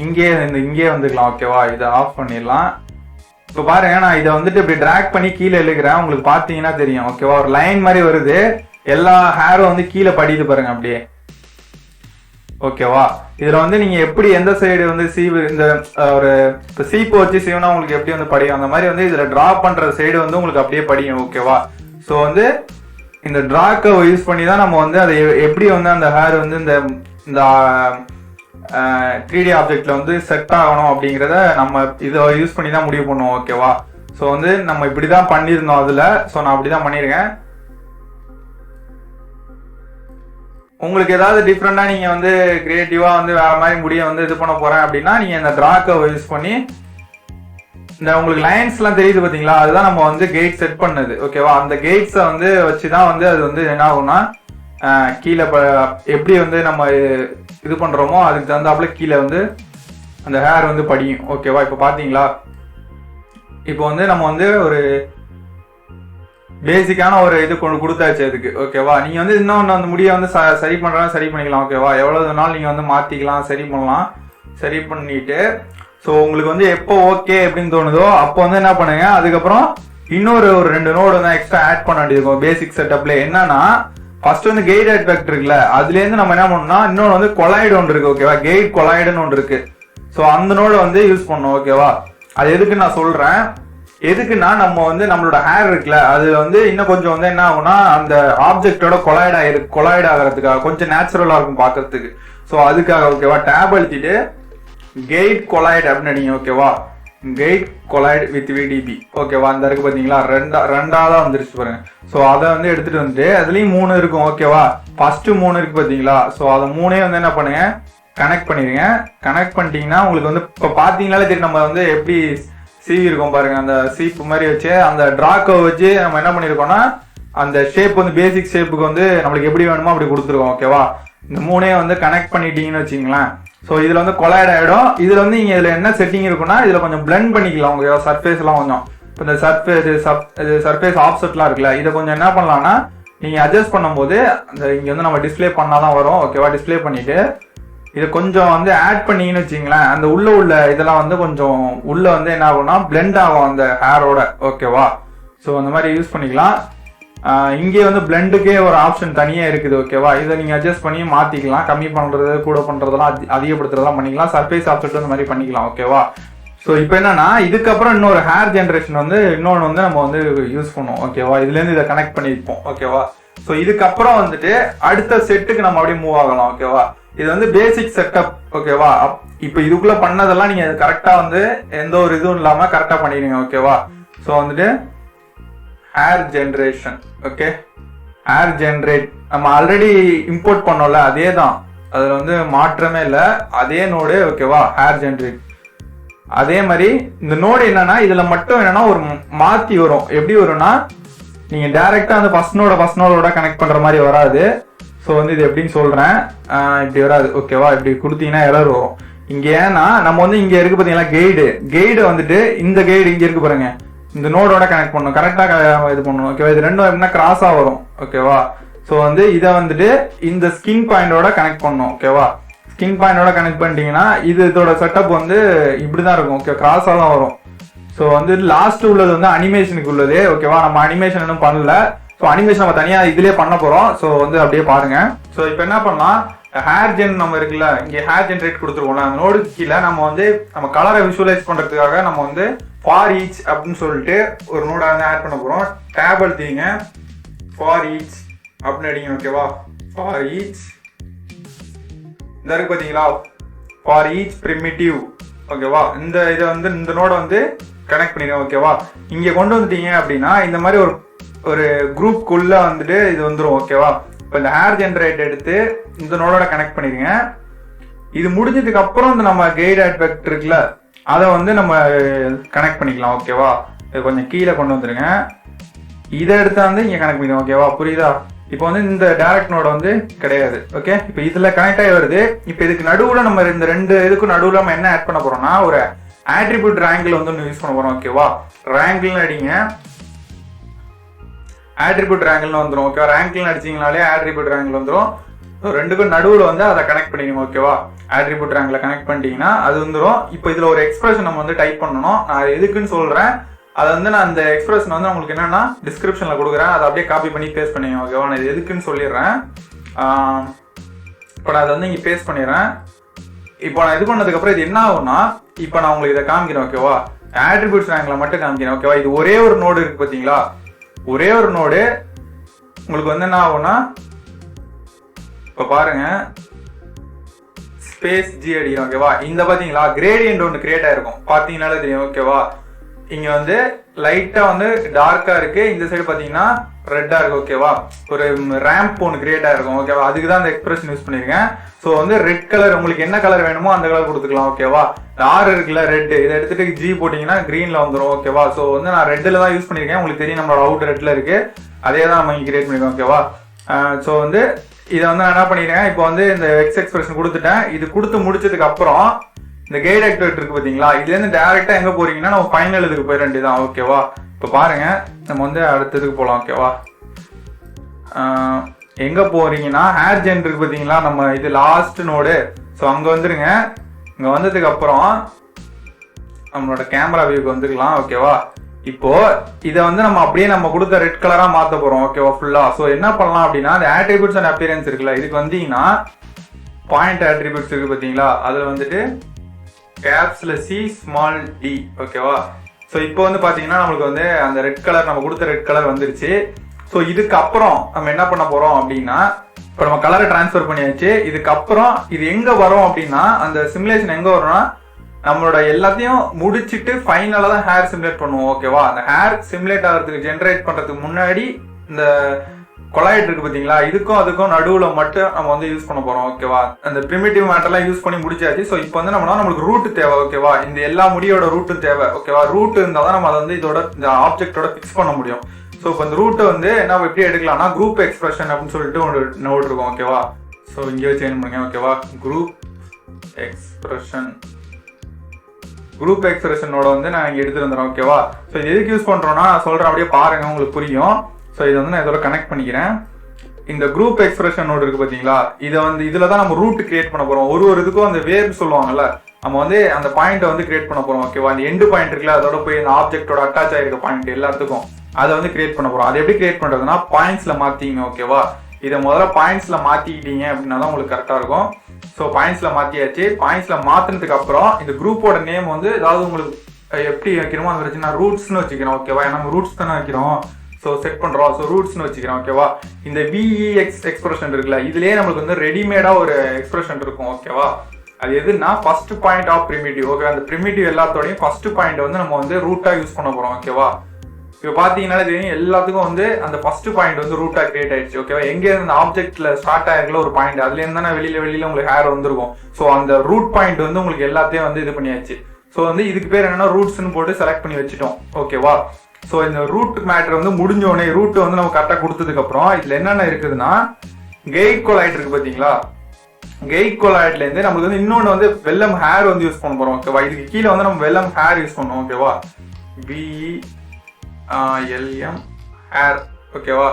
இங்கே வந்துக்கலாம். ஓகேவா, இதை ஆஃப் பண்ணிடலாம். இப்போ பாருங்க, நான் இதை வந்துட்டு இப்படி டிராக் பண்ணி கீழே இழுக்கிறேன், உங்களுக்கு பார்த்தீங்கன்னா தெரியும். ஓகேவா, ஒரு லைன் மாதிரி வருது, எல்லா ஹேரும் வந்து கீழே படிது பாருங்க அப்படியே. ஓகேவா, இதுல வந்து நீங்க எப்படி எந்த சைடு வந்து சீவு இந்த ஒரு சீப்பு வச்சு சீவுனா உங்களுக்கு எப்படி வந்து படியும், அந்த மாதிரி வந்து இதுல டிரா பண்ற சைடு வந்து உங்களுக்கு அப்படியே படியும். ஓகேவா, ஸோ வந்து இந்த டிராக்கை யூஸ் பண்ணி தான் நம்ம வந்து அதை எப்படி வந்து அந்த ஹேர் வந்து இந்த 3D ஆப்ஜெக்ட்ல வந்து செட் ஆகணும் அப்படிங்கிறத நம்ம இதை யூஸ் பண்ணி தான் முடிவு பண்ணுவோம். ஓகேவா, ஸோ வந்து நம்ம இப்படிதான் பண்ணியிருந்தோம் அதுல. ஸோ நான் அப்படிதான் பண்ணியிருக்கேன். உங்களுக்கு ஏதாவது டிஃப்ரெண்டா நீங்க வந்து கிரியேட்டிவா வந்து வேற மாதிரி முடிய வந்து இது பண்ண போறேன் அப்படின்னா நீங்க இந்த டிராக்கை யூஸ் பண்ணி இந்த உங்களுக்கு லைன்ஸ் எல்லாம் தெரியுது பாத்தீங்களா, அதுதான் நம்ம வந்து கேட் செட் பண்ணது. ஓகேவா, அந்த கேட்ஸை வந்து வச்சுதான் வந்து அது வந்து என்ன ஆகும்னா கீழே எப்படி வந்து நம்ம இது பண்றோமோ அதுக்கு தகுந்தாப்புல கீழே வந்து அந்த ஹேர் வந்து படியும். ஓகேவா, இப்போ பாத்தீங்களா, இப்போ வந்து நம்ம வந்து ஒரு பேசிக்கான ஒரு இது கொடுத்தாச்சு அதுக்கு. ஓகேவா, நீங்க வந்து இன்னொன்று அந்த முடிய வந்து சரி பண்றதா சரி பண்ணிக்கலாம். ஓகேவா, எவ்வளவு நாள் நீங்க வந்து மாத்திக்கலாம், சரி பண்ணலாம். சரி பண்ணிட்டு ஸோ உங்களுக்கு வந்து எப்போ ஓகே அப்படின்னு தோணுதோ அப்போ வந்து என்ன பண்ணுங்க, அதுக்கப்புறம் இன்னொரு 2 நோடு வந்து எக்ஸ்ட்ரா ஆட் பண்ண வேண்டியிருக்கும் பேசிக் செட்டப்ல. என்னன்னா ஃபர்ஸ்ட் வந்து கெய்ட் எஃபெக்ட் இருக்குல்ல, அதுல இருந்து நம்ம என்ன பண்ணோம்னா இன்னொன்று வந்து கொலாய்டு ஒன்று இருக்கு. ஓகேவா, கெய்ட் கொலாய்டுன்னு ஒன்று இருக்கு. ஸோ அந்த நோடு வந்து யூஸ் பண்ணணும். ஓகேவா, அது எதுக்கு நான் சொல்றேன், எதுக்குன்னா நம்ம வந்து நம்மளோட ஹேர் இருக்குல்ல அது வந்து இன்னும் கொஞ்சம் வந்து என்ன ஆகும்னா அந்த ஆப்ஜெக்டோட கொலாய்ட் ஆகிறதுக்காக கொஞ்சம் நேச்சுரலா இருக்கும் பாக்குறதுக்கு. ஸோ அதுக்காக. ஓகேவா, டேப் அழுத்திட்டு கெய்ட் கொலாய்டு அப்படின்னு அடிங்க. ஓகேவா, கெய்ட் கொலாய்டு வித் விடிபி. ஓகேவா, அந்த இருக்கு பாத்தீங்களா, ரெண்டாதான் வந்துருச்சு பாருங்க. ஸோ அதை வந்து எடுத்துட்டு வந்துட்டு அதுலயும் 3 இருக்கும். ஓகேவா, ஃபர்ஸ்ட் 3 இருக்கு பாத்தீங்களா, ஸோ அதை 3 வந்து என்ன பண்ணுங்க, கனெக்ட் பண்ணிடுங்க. கனெக்ட் பண்ணிட்டீங்கன்னா உங்களுக்கு வந்து இப்போ பாத்தீங்கன்னாலே தெரியும் நம்ம வந்து எப்படி சீவி இருக்கும் பாருங்க, அந்த சீப்பு மாதிரி வச்சு அந்த டிராக்கை வச்சு நம்ம என்ன பண்ணிருக்கோம்னா அந்த ஷேப் வந்து பேசிக் ஷேப்புக்கு வந்து நம்மளுக்கு எப்படி வேணுமோ அப்படி கொடுத்துருக்கோம். ஓகேவா, இந்த 3 வந்து கனெக்ட் பண்ணிட்டீங்கன்னு வச்சுங்களேன். ஸோ இதுல வந்து கொலாய்ட் ஆயிடும். இதுல வந்து நீங்க இதுல என்ன செட்டிங் இருக்குன்னா இதுல கொஞ்சம் பிளெண்ட் பண்ணிக்கலாம். ஓகேவா, சர்ஃபேஸ் எல்லாம் கொஞ்சம் இப்போ இந்த சர்ஃபேஸ் ஆப்செட்லாம் இருக்குல்ல, இதை கொஞ்சம் என்ன பண்ணலாம்னா நீங்க அட்ஜஸ்ட் பண்ணும்போது அந்த இங்க வந்து நம்ம டிஸ்பிளே பண்ணாதான் வரும். ஓகேவா, டிஸ்பிளே பண்ணிட்டு இதை கொஞ்சம் வந்து ஆட் பண்ணீங்கன்னு வச்சிங்களேன், அந்த உள்ள இதெல்லாம் வந்து கொஞ்சம் உள்ள வந்து என்ன ஆகும்னா பிளெண்ட் ஆகும் அந்த ஹேரோட. ஓகேவா, ஸோ அந்த மாதிரி யூஸ் பண்ணிக்கலாம். இங்கே வந்து பிளெண்டுக்கே ஒரு ஆப்ஷன் தனியாக இருக்குது. ஓகேவா, இதை நீங்கள் அட்ஜஸ்ட் பண்ணி மாற்றிக்கலாம், கம்மி பண்ணுறது கூட பண்ணுறதெல்லாம் அதிகப்படுத்துறதெல்லாம் பண்ணிக்கலாம். சர்ஃபேஸ் ஆப்ஷன் அந்த மாதிரி பண்ணிக்கலாம். ஓகேவா, ஸோ இப்போ என்னன்னா இதுக்கப்புறம் இன்னொரு ஹேர் ஜென்ரேஷன் வந்து இன்னொன்று வந்து நம்ம வந்து யூஸ் பண்ணுவோம். ஓகேவா, இதுலேருந்து இதை கனெக்ட் பண்ணியிருப்போம். ஓகேவா, ஸோ இதுக்கப்புறம் வந்துட்டு அடுத்த செட்டுக்கு நம்ம அப்படியே மூவ் ஆகலாம். ஓகேவா, இது வந்து பேசிக் செட்டப். ஓகேவா, இப்போ இதுக்குள்ள பண்ணதெல்லாம் நீங்க கரெக்டா வந்து எந்த ஒரு இதுவும் இல்லாம கரெக்டா பண்ணிடுங்க. ஓகேவா, ஸோ வந்துட்டு hair generation. Okay, hair generate நம்ம ஆல்ரெடி இம்போர்ட் பண்ணோம்ல அதே தான், அதுல வந்து மாற்றமே இல்லை, அதே நோடு. ஓகேவா, ஹேர் ஜென்ரேட் அதே மாதிரி. இந்த நோடு என்னன்னா இதுல மட்டும் என்னன்னா ஒரு மாத்தி வரும். எப்படி வரும்னா நீங்க டைரக்டா அந்த ஃபர்ஸ்ட் நோடோட கனெக்ட் பண்ற மாதிரி வராது. ஸோ வந்து இது எப்படின்னு சொல்றேன், இப்படி வராது. ஓகேவா, இப்படி கொடுத்தீங்கன்னா எரர் வரும். இங்க ஏன்னா நம்ம வந்து இங்க இருக்கு பாத்தீங்களா கெய்டு வந்துட்டு இந்த கெய்டு இங்க இருக்கு பாருங்க, இந்த நோடோட கனெக்ட் பண்ணணும், கரெக்டா இது பண்ணணும். ஓகேவா, இது ரெண்டும் எப்படின்னா கிராஸா வரும். ஓகேவா, ஸோ வந்து இதை வந்துட்டு இந்த ஸ்கின் பாயிண்டோட கனெக்ட் பண்ணணும். ஓகேவா, ஸ்கின் பாயிண்டோட கனெக்ட் பண்ணிட்டீங்கன்னா இதோட செட்டப் வந்து இப்படிதான் இருக்கும். ஓகே, கிராஸா தான் வரும். ஸோ வந்து லாஸ்ட் உள்ளது வந்து அனிமேஷனுக்கு உள்ளது. ஓகேவா, நம்ம அனிமேஷன் இன்னும் பண்ணல. ஸோ அனிமேஷன் நம்ம தனியா இதுலயே பண்ண போறோம். ஸோ வந்து அப்படியே பாருங்க. ஸோ இப்போ என்ன பண்ணலாம், ஹேர் ஜென் நம்ம இருக்குல்ல, இங்கே ஹேர் ஜென்ரேட் கொடுத்துருக்கோம்ல, அந்த நோடு கீழே நம்ம கலரை விஷுவலைஸ் பண்றதுக்காக நம்ம வந்து ஃபார் ஈச் அப்படின்னு சொல்லிட்டு ஒரு நோட வந்து ஆட் பண்ண போறோம். டேப் அழுத்திங்க, ஃபார் ஈச் அப்படின்னு அடிங்க. ஓகேவா, ஃபார் ஈச் இந்த இருக்கு பாத்தீங்களா, ஃபார் ஈச் பிரிமிட்டிவ். ஓகேவா, இந்த இதை வந்து இந்த நோட வந்து கனெக்ட் பண்ணிடுங்க. ஓகேவா, இங்க கொண்டு வந்துட்டீங்க அப்படின்னா இந்த மாதிரி ஒரு குரூப்குள்ள வந்துட்டு இது வந்துடும். ஓகேவா, இப்போ இந்த ஹேர் ஜென்ரேட் எடுத்து இந்த நோடோட கனெக்ட் பண்ணிடுங்க. இது முடிஞ்சதுக்கு அப்புறம் இந்த நம்ம கைட் ஆட்வெக்ட் இருக்குல்ல, அதை வந்து நம்ம கனெக்ட் பண்ணிக்கலாம். ஓகேவா, இது கொஞ்சம் கீழே கொண்டு வந்துருங்க. இதை எடுத்து வந்து இங்க கனெக்ட் பண்ணிக்கலாம். ஓகேவா, புரியுதா? இப்போ வந்து இந்த டைரக்ட் நோட வந்து கிடையாது. ஓகே, இப்போ இதுல கனெக்ட் ஆகி வருது. இப்போ இதுக்கு நடுவுல நம்ம இந்த ரெண்டு இதுக்கும் நடுவுல நம்ம என்ன ஆட் பண்ண போறோம்னா ஒரு ஆட்ரிபியூட் ரேங்கிள் வந்து யூஸ் பண்ண போறோம். ஓகேவா, ரேங்கிள்னு அடிங்க, ஆட்ரிபியூட் ரேங்கிள்னு வந்துடும். ஓகேவா, ரேங்கிள்னு அடிச்சிங்கனாலே ஆட்ரிபியூட் ரேங்கிள் வந்துடும். ரெண்டுக்கும் நடுவில் வந்து அதை கனெக்ட் பண்ணிக்கணும். ஓகேவா, ஆட்ரிபியூட் ரேங்கில் கனெக்ட் பண்ணிட்டீங்கன்னா அது வந்துடும். இப்போ இதுல ஒரு எக்ஸ்பிரஷன் நம்ம வந்து டைப் பண்ணணும். நான் எதுக்குன்னு சொல்றேன். அதை வந்து நான் அந்த எக்ஸ்பிரஷன் வந்து உங்களுக்கு என்னன்னா டிஸ்கிரிப்ஷன்ல கொடுக்குறேன். அதை அப்படியே காப்பி பண்ணி பேஸ்ட் பண்ணிங்க. ஓகேவா, நான் இது எதுக்குன்னு சொல்லிடுறேன். இப்போ நான் அதை வந்து இங்கே பேஸ்ட் பண்ணிடுறேன். இப்போ நான் இது பண்ணதுக்கு அப்புறம் இது என்ன ஆகும்னா, இப்போ நான் உங்களுக்கு இதை காமிக்கிறேன். ஓகேவா, ஆட்ரிபியூட்ஸ் ரேங்க்ல மட்டும் காமிக்கிறேன். ஓகேவா, இது ஒரே ஒரு நோடு இருக்கு பாத்தீங்களா, ஒரே ஒரு நோடு. உங்களுக்கு வந்து என்ன ஆகும்னா, இப்போ பாருங்க, ஸ்பேஸ் ஜி அடிக்கிறோம். ஓகேவா, இந்த பாத்தீங்களா கிரேடியன்ட் ஒன்று கிரியேட் ஆயிருக்கும், பாத்தீங்கன்னாலே தெரியும். ஓகேவா, இங்க வந்து லைட்டா வந்து டார்க்கா இருக்கு, இந்த சைடு பாத்தீங்கன்னா ரெட்டா இருக்கு. ஓகேவா, ஒரு ரேம்ப் ஒன்று கிரியேட் ஆயிருக்கும். ஓகேவா, அதுக்கு தான் அந்த எக்ஸ்பிரஷன் யூஸ் பண்ணிருக்கேன். ஸோ வந்து ரெட் கலர் உங்களுக்கு என்ன கலர் வேணுமோ அந்த கலர் கொடுத்துக்கலாம். ஓகேவா, ஆர் இருக்குல்ல ரெட், இதை எடுத்துட்டு ஜி போட்டீங்கன்னா கிரீன்ல வந்துடும். ஓகேவா, ஸோ வந்து நான் ரெட்ல தான் யூஸ் பண்ணிருக்கேன். உங்களுக்கு தெரியும் நம்மளோட அவுட் ரெட்ல இருக்கு, அதே தான் நம்ம இங்க கிரியேட் பண்ணிருக்கோம். ஓகேவா, ஸோ வந்து இதை வந்து நான் என்ன பண்ணிருக்கேன், இப்போ வந்து இந்த எக்ஸ் எக்ஸ்பிரஷன் கொடுத்துட்டேன். இது கொடுத்து முடிச்சதுக்கு அப்புறம் இந்த கைட் ஆக்டிவேட் இருக்கு பாத்தீங்களா, இதுல இருந்து டைரக்டா எங்க போறீங்கன்னா நம்ம ஃபைனல் இதுக்கு போயிட வேண்டியதான். ஓகேவா, இப்போ பாருங்க நம்ம வந்து அடுத்ததுக்கு போலாம். ஓகேவா, எங்க போறீங்கன்னா ஹேர் ஜென் இருக்கு பாத்தீங்களா, நம்ம இது லாஸ்ட் நோடு. ஸோ அங்க வந்துருங்க. இங்க வந்ததுக்கு அப்புறம் நம்மளோட கேமரா வியூக்கு வந்துருக்கலாம். ஓகேவா, இப்போ இதை வந்து நம்ம அப்படியே நம்ம கொடுத்த ரெட் கலரா மாத்த போறோம். ஓகேவா, ஃபுல்லா. ஸோ என்ன பண்ணலாம் அப்படின்னா, இந்த ஆட்ரிபியூட்ஸ் அண்ட் அப்பியரன்ஸ் இருக்குல்ல, இதுக்கு வந்தீங்கன்னா பாயிண்ட் ஆட்ரிபியூட்ஸ் இருக்கு பாத்தீங்களா, அதுல வந்துட்டு கேப்ஸ்ல சி ஸ்மால் டி. ஓகேவா, ஸோ இப்போ வந்து பாத்தீங்கன்னா நம்மளுக்கு வந்து அந்த ரெட் கலர் நம்ம கொடுத்த ரெட் கலர் வந்துருச்சு. ஸோ இதுக்கு அப்புறம் நம்ம என்ன பண்ண போறோம் அப்படின்னா, இப்போ நம்ம கலரை டிரான்ஸ்ஃபர் பண்ணியாச்சு. இதுக்கப்புறம் இது எங்க வரும் அப்படின்னா, அந்த சிமுலேஷன் எங்க வரும்னா, நம்மளோட எல்லாத்தையும் முடிச்சுட்டு ஃபைனலா தான் ஹேர் சிமுலேட் பண்ணுவோம். ஓகேவா, அந்த ஹேர் சிமுலேட் ஆகிறதுக்கு ஜென்ரேட் பண்றதுக்கு முன்னாடி இந்த கொலாய்ட் இருக்கு பாத்தீங்களா, இதுக்கும் அதுக்கும் நடுவுல மட்டும் நம்ம வந்து யூஸ் பண்ண போறோம். ஓகேவா, அந்த பிரிமிட்டிவ் மேட்டர்லாம் யூஸ் பண்ணி முடிச்சாச்சு. ஸோ இப்போ வந்து நம்மளுக்கு ரூட் தேவை. ஓகேவா, இந்த எல்லா முடியோட ரூட்டும் தேவை. ஓகேவா, ரூட் இருந்தால் தான் நம்ம அதை வந்து இதோட இந்த ஆப்ஜெக்டோட ஃபிக்ஸ் பண்ண முடியும். ஸோ இப்போ இந்த ரூட்டை வந்து நம்ம எப்படி எடுக்கலாம்னா, குரூப் எக்ஸ்பிரஷன் அப்படின்னு சொல்லிட்டு ஒரு நோட் இருக்கும். ஓகேவா, ஸோ இங்கே சேஞ்ச் பண்ணுங்க. ஓகேவா, குரூப் எக்ஸ்பிரஷனோட வந்து நான் இங்கே எடுத்துட்டு வந்துடுறேன். ஓகேவா, ஸோ இது எதுக்கு யூஸ் பண்றோம்னா நான் சொல்றேன், அப்படியே பாருங்க உங்களுக்கு புரியும். ஸோ இதை வந்து நான் இதோட கனெக்ட் பண்ணிக்கிறேன். இந்த குரூப் எக்ஸ்பிரஷன் நோட் இருக்கு பாத்தீங்களா, இதை வந்து இதுல தான் நம்ம ரூட் கிரியேட் பண்ண போறோம். ஒரு இதுக்கும் அந்த வேர்ப் சொல்லுவாங்கல்ல, நம்ம வந்து அந்த பாயிண்ட் வந்து கிரியேட் பண்ண போறோம். ஓகேவா, அந்த எண்டு பாயிண்ட் இருக்குல்ல, அதோட போய் அந்த ஆப்ஜெக்டோட அட்டாச் ஆயிருக்க பாயிண்ட் எல்லாத்துக்கும் அதை வந்து கிரியேட் பண்ண போறோம். அது எப்படி கிரியேட் பண்றதுன்னா, பாயிண்ட்ஸ்ல மாத்திங்க. ஓகேவா, இதை முதல்ல பாயிண்ட்ஸ்ல மாத்திக்கிட்டீங்க அப்படின்னா தான் உங்களுக்கு கரெக்டா இருக்கும். ஸோ பாயிண்ட்ஸ்ல மாத்தியாச்சு. பாயிண்ட்ஸ்ல மாத்தினதுக்கு அப்புறம் இந்த குரூப்போட நேம் வந்து ஏதாவது உங்களுக்கு எப்படி வைக்கணுமோ அதை வச்சு நான் ரூட்ஸ்னு வச்சுக்கிறேன். ஓகேவா, நம்ம ரூட்ஸ் தானே வைக்கிறோம். ஸோ செட் பண்றோம். ஸோ ரூட்ஸ்னு வச்சுக்கிறோம். ஓகேவா, இந்த விஇஎக்ஸ் எக்ஸ்பிரஷன் இருக்குல்ல, இதுலயே நம்மளுக்கு வந்து ரெடிமேடா ஒரு எக்ஸ்பிரஷன் இருக்கும். ஓகேவா, அது எதுன்னா first point of primitive. Okay, அந்த பிரிமிட்டிவ் எல்லாத்தோடையும் ஃபர்ஸ்ட் பாயிண்ட் வந்து நம்ம வந்து ரூட்டா யூஸ் பண்ண போறோம். ஓகேவா, இப்போ பாத்தீங்கன்னாலே தெரியும் எல்லாத்துக்கும் வந்து அந்த ஃபர்ஸ்ட் பாயிண்ட் வந்து ரூட்டா கிரியேட் ஆயிடுச்சு. ஓகேவா, எங்க இருந்து ஆப்ஜெக்ட்ல ஸ்டார்ட் ஆயிருக்கல ஒரு பாயிண்ட், அதுல இருந்து தானே வெளியில உங்களுக்கு ஹேர் வந்துருக்கும். ஸோ அந்த ரூட் பாயிண்ட் வந்து உங்களுக்கு எல்லாத்தையும் வந்து இது பண்ணியாச்சு. ஸோ வந்து இதுக்கு பேர் என்னன்னா ரூட்ஸ்னு போட்டு செலக்ட் பண்ணி வச்சுட்டோம். ஓகேவா, ஸோ இந்த ரூட் மேட்டர் வந்து முடிஞ்சோடனே ரூட் வந்து நம்ம கரெக்டாக கொடுத்ததுக்கு அப்புறம் இதுல என்னென்ன இருக்குதுன்னா, கெயிட் கொலாய்ட் இருக்கு பாத்தீங்களா, கெயிட் கொலாய்ட்ல இருந்து நமக்கு வந்து இன்னொன்று வந்து வெல்லம் ஹேர் வந்து யூஸ் பண்ண போறோம். ஓகேவா, இதுக்கு கீழே வந்து நம்ம வெல்லம் ஹேர் யூஸ் பண்ணுவோம். ஓகேவா, VELM ஹேர். ஓகேவா,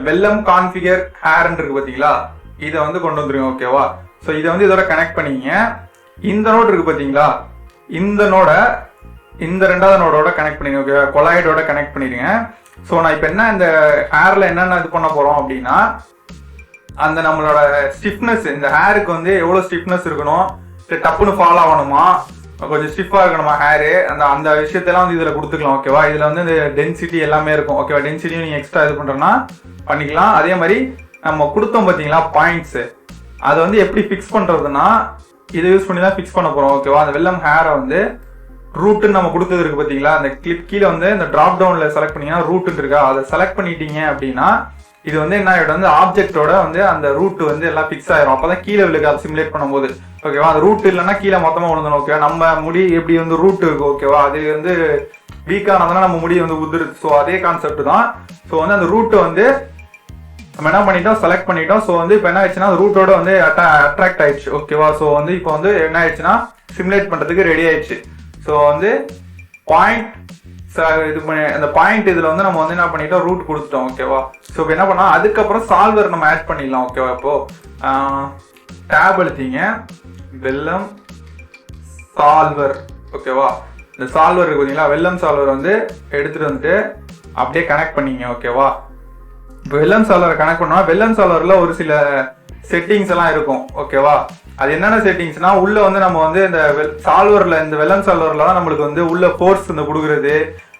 வெல்லம் கான்ஃபிகர் ஹேர் இருக்கு பாத்தீங்களா, இதை வந்து கொண்டு வந்துருங்க. ஓகேவா, ஸோ இதை வந்து இதோட கனெக்ட் பண்ணிங்க. இந்த நோட் இருக்கு பாத்தீங்களா, இந்த நோட இந்த ரெண்டாவது நோடோட கனெக்ட் பண்ணிடுங்க. ஓகேவா, கொலாய்டோட கனெக்ட் பண்ணிடுங்க. ஸோ நான் இப்போ என்ன இந்த ஹேர்ல என்னென்ன இது பண்ண போறோம் அப்படின்னா, அந்த நம்மளோட ஸ்டிஃப்னஸ், இந்த ஹேருக்கு வந்து எவ்வளவு ஸ்டிஃப்னஸ் இருக்கணும், டப்புன்னு ஃபாலோ ஆகணுமா, கொஞ்சம் ஸ்டிஃபா இருக்கணுமா ஹேரு, அந்த விஷயத்தெல்லாம் வந்து இதுல கொடுத்துக்கலாம். ஓகேவா, இதுல வந்து இந்த டென்சிட்டி எல்லாமே இருக்கும். ஓகேவா, டென்சிட்டியும் நீங்க எக்ஸ்ட்ரா இது பண்றோம்னா பண்ணிக்கலாம். அதே மாதிரி நம்ம கொடுத்தோம் பாத்தீங்களா பாயிண்ட்ஸ், அதை வந்து எப்படி ஃபிக்ஸ் பண்றதுன்னா இதை யூஸ் பண்ணி தான் ஃபிக்ஸ் பண்ண போறோம் ஓகேவா. அந்த வெள்ளம் ஹேரை வந்து ரூட்டுன்னு நம்ம கொடுத்தது இருக்கு பாத்தீங்களா, அந்த கிளிப் கீழே வந்து இந்த டிராப் டவுன்ல செலக்ட் பண்ணீங்கன்னா ரூட் இருக்கா, அதை செலக்ட் பண்ணிட்டீங்க அப்படின்னா இது வந்து என்ன ஆயிடும், வந்து ஆப்ஜெக்டோட வந்து அந்த ரூட் வந்து எல்லாம் ஃபிக்ஸ் ஆயிரும். அப்பதான் கீழே விழுக்காது சிமுலேட் பண்ணும்போது ஓகேவா. அந்த ரூட் இல்லைன்னா கீழே மொத்தமா விழுந்தணும் ஓகேவா. நம்ம முடி எப்படி வந்து ரூட் இருக்கு ஓகேவா, அது வந்து வீக்கானதுனா நம்ம முடி வந்து உதிருது. ஸோ அதே கான்செப்ட் தான். ஸோ வந்து அந்த ரூட்டை வந்து நம்ம என்ன பண்ணிட்டோம், செலக்ட் பண்ணிட்டோம். ஸோ வந்து இப்போ என்ன ஆயிடுச்சுன்னா ரூட்டோட வந்து அட்ராக்ட் ஆயிடுச்சு ஓகேவா. ஸோ வந்து இப்போ வந்து என்ன ஆயிடுச்சுன்னா சிமுலேட் பண்றதுக்கு ரெடி ஆயிடுச்சு. ஸோ வந்து பாயிண்ட் இது பண்ணி அந்த பாயிண்ட் இதுல வந்து நம்ம வந்து என்ன பண்ணிட்டோம், ரூட் கொடுத்துட்டோம் ஓகேவா. ஸோ இப்போ என்ன பண்ணலாம், அதுக்கப்புறம் சால்வர் நம்ம ஆட் பண்ணிடலாம் ஓகேவா. இப்போ டேப் அழுத்திங்க, வெள்ளம் சால்வர் ஓகேவா. இந்த சால்வர் இருக்கு பார்த்தீங்களா, வெள்ளம் சால்வர் வந்து எடுத்துட்டு வந்துட்டு அப்படியே கனெக்ட் பண்ணிங்க ஓகேவா. இப்போ வெள்ளம் சால்வரை கனெக்ட் பண்ணோம்னா வெள்ளம் சால்வர்ல ஒரு சில செட்டிங்ஸ் எல்லாம் இருக்கும் ஓகேவா. அது என்னென்ன செட்டிங்ஸ்னா, உள்ள வந்து நம்ம வந்து இந்த சால்வர்ல இந்த வெள்ளம் சால்வர்ல தான் நம்மளுக்கு வந்து உள்ள ஃபோர்ஸ் இந்த கொடுக்குறது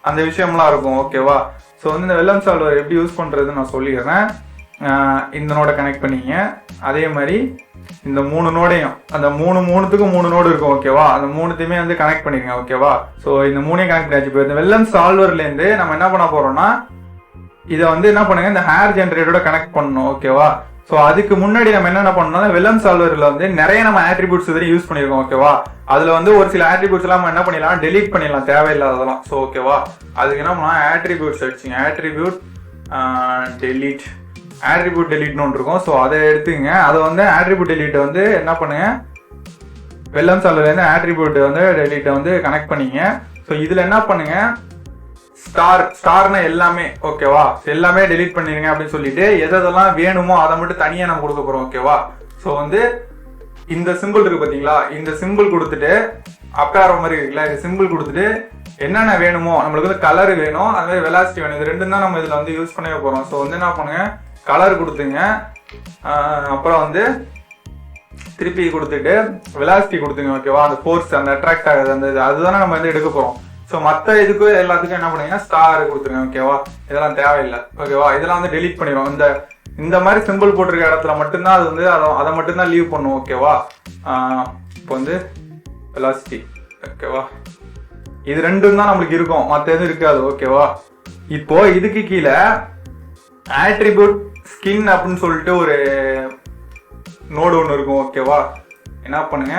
அந்த விஷயம்லாம் இருக்கும் ஓகேவா. ஸோ வந்து இந்த வெள்ளம் சால்வர் எப்படி யூஸ் பண்றதுன்னு நான் சொல்லிடுறேன். இந்த நோடை கனெக்ட் பண்ணிங்க, அதே மாதிரி இந்த 3 நோடையும் அந்த மூணுத்துக்கும் 3 நோடு இருக்கும் ஓகேவா. அந்த 3த்தையுமே வந்து கனெக்ட் பண்ணிருங்க ஓகேவா. ஸோ இந்த 3ஐயும் கனெக்ட் பண்ணியாச்சு. இப்போ இந்த வெள்ளம் சால்வர்ல இருந்து நம்ம என்ன பண்ண போறோம்னா இதை வந்து என்ன பண்ணுங்க, இந்த ஹேர் ஜென்ரேட்டரோட கனெக்ட் பண்ணணும் ஓகேவா. ஸோ அதுக்கு முன்னாடி நம்ம என்ன பண்ணோம்னா வெள்ளம் சால்வர்ல வந்து நிறைய நம்ம ஆட்ரிபியூட்ஸ் இதில் யூஸ் பண்ணிருக்கோம் ஓகேவா. அதுல வந்து ஒரு சில ஆட்ரிபியூட்ஸ் எல்லாம் நம்ம என்ன பண்ணிடலாம், டெலீட் பண்ணிடலாம் தேவையில்லாததெல்லாம். ஸோ ஓகேவா, அதுக்கு என்ன பண்ணலாம், ஆட்ரிபியூட்ஸ் அடிச்சுங்க, ஆட்ரிபியூட் டெலீட், ஆட்ரிபியூட் டெலீட்னு ஒன்று இருக்கும். ஸோ அதை எடுத்துங்க, அதை வந்து ஆட்ரிபியூட் டெலீட்டை வந்து என்ன பண்ணுங்க, வெள்ளம் சால்வர்ல இருந்து ஆட்ரிபியூட் வந்து டெலீட்டை வந்து கனெக்ட் பண்ணிங்க. ஸோ இதுல என்ன பண்ணுங்க, ஸ்டார்னா எல்லாமே ஓகேவா, எல்லாமே டெலீட் பண்ணிருங்க அப்படின்னு சொல்லிட்டு எதெல்லாம் வேணுமோ அதை மட்டும் தனியா நம்ம கொடுக்க போறோம் ஓகேவா. ஸோ வந்து இந்த சிம்பிள் இருக்கு பாத்தீங்களா, இந்த சிம்பிள் கொடுத்துட்டு அப்பாரோ மாதிரி இருக்குல்ல, இந்த சிம்பிள் கொடுத்துட்டு என்னென்ன வேணுமோ நம்மளுக்கு வந்து கலர் வேணும், அது மாதிரி வெலாசிட்டி வேணும், இது ரெண்டும் தான் நம்ம இதுல வந்து யூஸ் பண்ணவே போறோம். ஸோ வந்து என்ன பண்ணுங்க, கலர் கொடுத்துங்க, அப்புறம் வந்து திருப்பி கொடுத்துட்டு வெலாசிட்டி கொடுத்துங்க ஓகேவா. அந்த ஃபோர்ஸ் அந்த அட்ராக்ட் ஆகுது அந்த இது அதுதானே நம்ம வந்து எடுக்க போறோம். ஸோ மற்ற இதுக்கு எல்லாத்துக்கும் என்ன பண்ணுங்கன்னா ஸ்டார் கொடுத்துருங்க ஓகேவா. இதெல்லாம் தேவையில்லை ஓகேவா. இதெல்லாம் வந்து டெலீட் பண்ணிடுவோம். இந்த மாதிரி சிம்பிள் போட்டிருக்க இடத்துல மட்டும்தான் அது வந்து அதை மட்டும்தான் லீவ் பண்ணும் ஓகேவா. இப்போ வந்து வெலாசிட்டி ஓகேவா, இது ரெண்டும் தான் நம்மளுக்கு இருக்கும், மற்ற எதுவும் இருக்காது ஓகேவா. இப்போ இதுக்கு கீழே ஆட்ரிபியூட் ஸ்கின் அப்படின்னு சொல்லிட்டு ஒரு நோடு ஒன்று இருக்கும் ஓகேவா. என்ன பண்ணுங்க,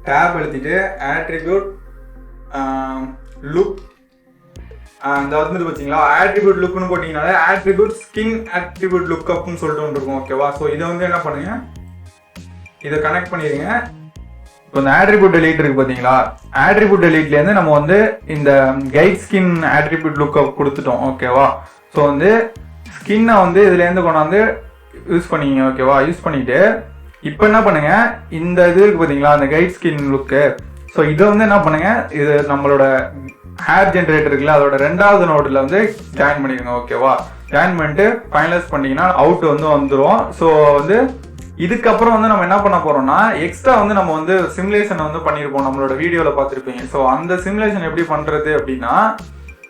டேப் எழுதிட்டு ஆட்ரிபியூட் லுக் அந்த வந்து பார்த்தீங்களா, ஆட்ரிபியூட் லுக்னு போட்டீங்கனாலே ஆட்ரிபியூட் ஸ்கின் ஆட்ரிபியூட் லுக் அப்னு சொல்லிட்டு ஒன்று இருக்கும் ஓகேவா. ஸோ இதை வந்து என்ன பண்ணுங்க, இதை கனெக்ட் பண்ணிடுங்க. இப்போ இந்த ஆட்ரிபியூட் டெலீட் இருக்கு பார்த்தீங்களா, ஆட்ரிபியூட் டெலீட்லேருந்து நம்ம வந்து இந்த guide skin attribute look up கொடுத்துட்டோம் ஓகேவா. ஸோ வந்து ஸ்கின்னை வந்து இதுலேருந்து கொண்டாந்து யூஸ் பண்ணிங்க ஓகேவா. யூஸ் பண்ணிட்டு இப்போ என்ன பண்ணுங்க, இந்த இது இருக்கு பார்த்தீங்களா, அந்த கைட் ஸ்கின் லுக்கு. ஸோ இதை வந்து என்ன பண்ணுங்க, இது நம்மளோட ஹேர் ஜென்ரேட்டர் இருக்குல்ல, அதோட 2வது நோடில் வந்து ஜாயின் பண்ணிடுங்க ஓகேவா. ஜாயின் பண்ணிட்டு ஃபைனலைஸ் பண்ணிட்டீங்கன்னா அவுட் வந்து வந்துடும். ஸோ வந்து இதுக்கப்புறம் வந்து நம்ம என்ன பண்ண போறோம்னா, எக்ஸ்ட்ரா வந்து நம்ம வந்து சிமுலேஷன் வந்து பண்ணியிருப்போம், நம்மளோட வீடியோவில் பார்த்துருப்பீங்க. ஸோ அந்த சிமுலேஷன் எப்படி பண்ணுறது அப்படின்னா,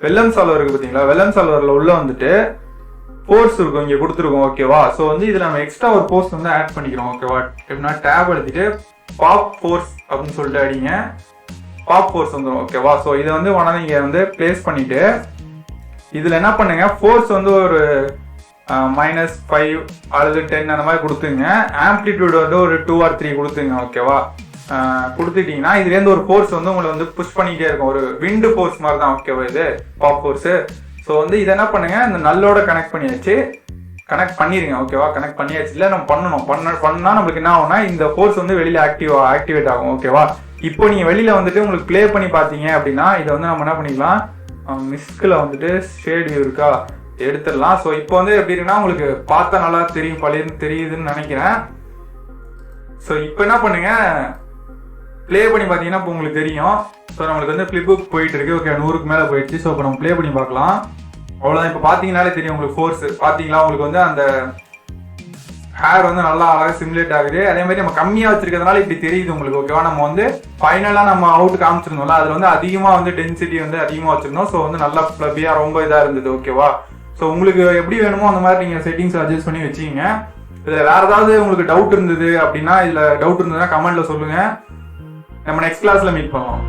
வெள்ளம் சால்வர் இருக்கு பார்த்தீங்களா, வெள்ளம் சால்வரில் உள்ள வந்துட்டு ஃபோர்ஸ் இருக்கும் இங்கே கொடுத்துருக்கோம் ஓகேவா. ஸோ வந்து இதில் நம்ம எக்ஸ்ட்ரா ஒரு ஃபோர்ஸ் வந்து ஆட் பண்ணிக்கிறோம் ஓகேவா. எப்படின்னா டேப் எழுதிட்டு பாப் ஃபோர்ஸ் அப்படின்னு சொல்லிட்டு அடிங்க, பாப் ஃபோர்ஸ் வந்துடும் ஓகேவா. ஸோ இதை வந்து உடனே இங்கே வந்து பிளேஸ் பண்ணிட்டு இதில் என்ன பண்ணுங்க, ஃபோர்ஸ் வந்து ஒரு -5 அல்லது 10 அந்த மாதிரி கொடுத்துங்க. ஆம்ப்ளிடியூட் வந்து ஒரு 2 or 3 கொடுத்துங்க ஓகேவா. கொடுத்துட்டீங்கன்னா இதுலேருந்து ஒரு ஃபோர்ஸ் வந்து உங்களை வந்து புஷ் பண்ணிக்கிட்டே இருக்கும், ஒரு விண்டு ஃபோர்ஸ் மாதிரி தான் ஓகேவா இது பாப் ஃபோர்ஸு. ஸோ வந்து இதை என்ன பண்ணுங்க, இந்த நல்லோட கனெக்ட் பண்ணியாச்சு, கனெக்ட் பண்ணிருங்க ஓகேவா. கனெக்ட் பண்ணியாச்சு, இல்லை நம்ம பண்ணா நம்மளுக்கு என்ன ஆகும்னா இந்த ஃபோர்ஸ் வந்து வெளியில ஆக்டிவேட் ஆகும் ஓகேவா. இப்போ நீங்க வெளியில வந்துட்டு உங்களுக்கு பிளே பண்ணி பார்த்தீங்க அப்படின்னா இதை வந்து நம்ம என்ன பண்ணிக்கலாம், மிஸ்கில் வந்துட்டு ஷேட் வியூ இருக்கா எடுத்துடலாம். ஸோ இப்போ வந்து எப்படி இருக்குன்னா உங்களுக்கு பார்த்தா நல்லா தெரியும், பழையன்னு தெரியுதுன்னு நினைக்கிறேன். ஸோ இப்போ என்ன பண்ணுங்க, பிளே பண்ணி பார்த்தீங்கன்னா இப்போ உங்களுக்கு தெரியும். ஸோ நம்மளுக்கு வந்து ஃபிளிப்புக்கு போயிட்டு இருக்கு ஓகே, 100க்கு மேலே போயிடுச்சு. ஸோ இப்போ நம்ம பிளே பண்ணி பார்க்கலாம். அவ்வளோதான், இப்போ பார்த்தீங்கன்னாலே தெரியும் உங்களுக்கு ஃபோர்ஸ். பார்த்தீங்களா, உங்களுக்கு வந்து அந்த ஹேர் வந்து நல்லா அழகாக சிமுலேட் ஆகுது. அதே மாதிரி நம்ம கம்மியாக வச்சிருக்கிறதுனால இப்படி தெரியுது உங்களுக்கு ஓகேவா. நம்ம வந்து ஃபைனலாக நம்ம அவுட் காமிச்சிருந்தோம்ல, அதில் வந்து அதிகமாக வந்து டென்சிட்டி வந்து அதிகமாக வச்சிருந்தோம். ஸோ வந்து நல்லா ஃப்ளபியாக ரொம்ப இதாக இருந்தது ஓகேவா. ஸோ உங்களுக்கு எப்படி வேணுமோ அந்த மாதிரி நீங்கள் செட்டிங்ஸ் அட்ஜஸ்ட் பண்ணி வச்சுக்கிங்க. இதுல வேற ஏதாவது உங்களுக்கு டவுட் இருந்தது அப்படின்னா, இதுல டவுட் இருந்ததுன்னா கமெண்ட்ல சொல்லுங்க. நம்ம நெக்ஸ்ட் கிளாஸ்ல மீட் பண்ணுவோம்.